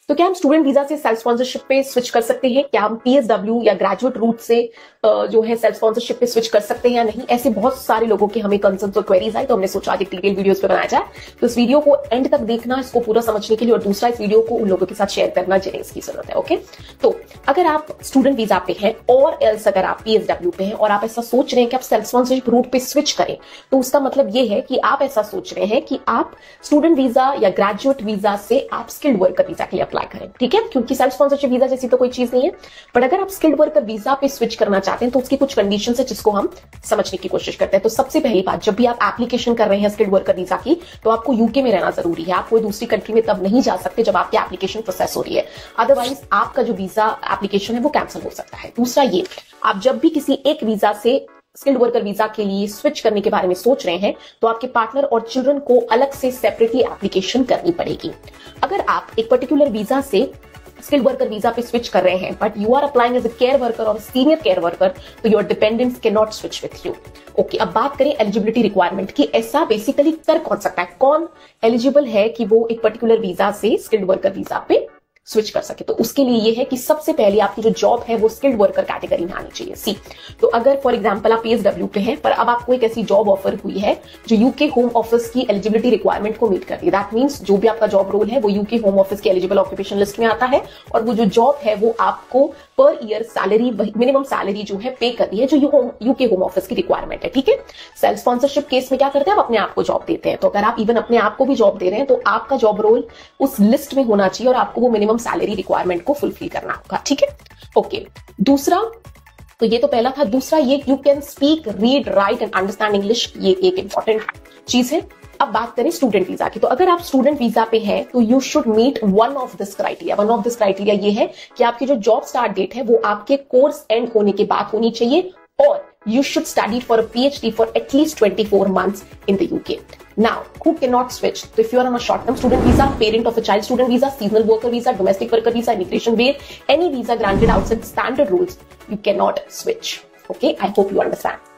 तो क्या हम स्टूडेंट वीजा से सेल्फ स्पॉन्सरशिप पे स्विच कर सकते हैं? क्या हम पीएसडब्ल्यू या ग्रेजुएट रूट से जो है सेल्फ स्पॉन्सरशिप पे स्विच कर सकते हैं या नहीं? ऐसे बहुत सारे लोगों के हमें कंसर्न्स और क्वेरीज आए, तो हमने सोचा आज एक डिटेल वीडियो पे बनाया जाए। तो इस वीडियो को एंड तक देखना, इसको पूरा समझने के लिए, और दूसरा इस वीडियो को उन लोगों के साथ शेयर करना जिन्हें इसकी जरूरत है। ओके, तो अगर आप स्टूडेंट वीजा पे हैं और एल्स अगर आप पीएसडब्ल्यू पे हैं और आप ऐसा सोच रहे हैं कि आप सेल्फ स्पॉन्सरशिप रूट पे स्विच करें, तो उसका मतलब ये है कि आप ऐसा सोच रहे हैं कि आप स्टूडेंट वीजा या ग्रेजुएट वीजा से आप स्किल्ड वर्कर वीजा के लिए अप्लाई करें। ठीक है, क्योंकि सेल्फ स्पॉन्सरशिप वीजा जैसी तो कोई चीज नहीं है। बट अगर आप स्किल्ड वर्कर वीजा पे स्विच करना चाहते हैं तो उसकी कुछ कंडीशंस है जिसको हम समझने की कोशिश करते हैं। तो सबसे पहली बात, जब भी आप एप्लीकेशन कर रहे हैं स्किल्ड वर्कर वीजा की, तो आपको यूके में रहना जरूरी है। आप कोई दूसरी कंट्री में तब नहीं जा सकते जब आपकी एप्लीकेशन प्रोसेस हो रही है, अदरवाइज आपका जो वीजा एप्लीकेशन है वो कैंसिल हो सकता है। दूसरा ये, आप जब भी किसी एक वीजा से स्किल्ड वर्कर वीजा के लिए स्विच करने के बारे में सोच रहे हैं तो आपके पार्टनर और चिल्ड्रन को अलग से सेपरेटली एप्लीकेशन करनी पड़ेगी। अगर आप एक पर्टिकुलर वीजा से स्किल्ड वर्कर वीजा पे स्विच कर रहे हैं but you are applying as a care worker और सीनियर केयर वर्कर, तो your dependents can not switch with you. Okay, अब बात करें एलिजिबिलिटी रिक्वायरमेंट की। ऐसा बेसिकली कर कौन सकता है, कौन एलिजिबल है कि वो एक पर्टिकुलर वीजा से स्किल्ड वर्कर वीजा पे स्विच कर सके? तो उसके लिए ये है कि सबसे पहले आपकी जो जॉब है वो स्किल्ड वर्कर कैटेगरी में आनी चाहिए। सी, तो अगर फॉर एग्जांपल आप पीएसडब्ल्यू पे हैं पर अब आपको एक ऐसी जॉब ऑफर हुई है जो यूके होम ऑफिस की एलिजिबिलिटी रिक्वायरमेंट को मीट करती है, दैट मींस जो भी आपका जॉब रोल है वो यूके होम ऑफिस की एलिजिबल ऑक्यूपेशन लिस्ट में आता है, और वो जो जॉब है वो आपको per year salary, minimum salary जो है पे करनी है, जो यूके होम ऑफिस की रिक्वायरमेंट है। ठीक है, सेल्फ स्पॉन्सरशिप केस में क्या करते हैं, आप अपने आप को जॉब देते हैं। तो अगर आप इवन अपने आप को भी जॉब दे रहे हैं तो आपका जॉब रोल उस लिस्ट में होना चाहिए और आपको वो मिनिमम सैलरी रिक्वायरमेंट को फुलफिल करना होगा। ठीक है, ओके। दूसरा, तो ये तो पहला था। दूसरा ये, you can speak, read, right and understand English. ये एक इंपॉर्टेंट चीज है। अब बात करें स्टूडेंट वीजा की, तो अगर आप स्टूडेंट वीजा पे हैं तो you should meet one of this criteria. One of this criteria ये है कि आपकी जो जॉब स्टार्ट डेट है वो आपके कोर्स एंड होने के बाद होनी चाहिए, और you should study for a PhD for at least 24 months in the UK. Now, who cannot switch? So if you are on a short-term student visa, parent of a child student visa, seasonal worker visa, domestic worker visa, immigration waiver, any visa granted outside standard rules, you cannot switch. Okay, I hope you understand.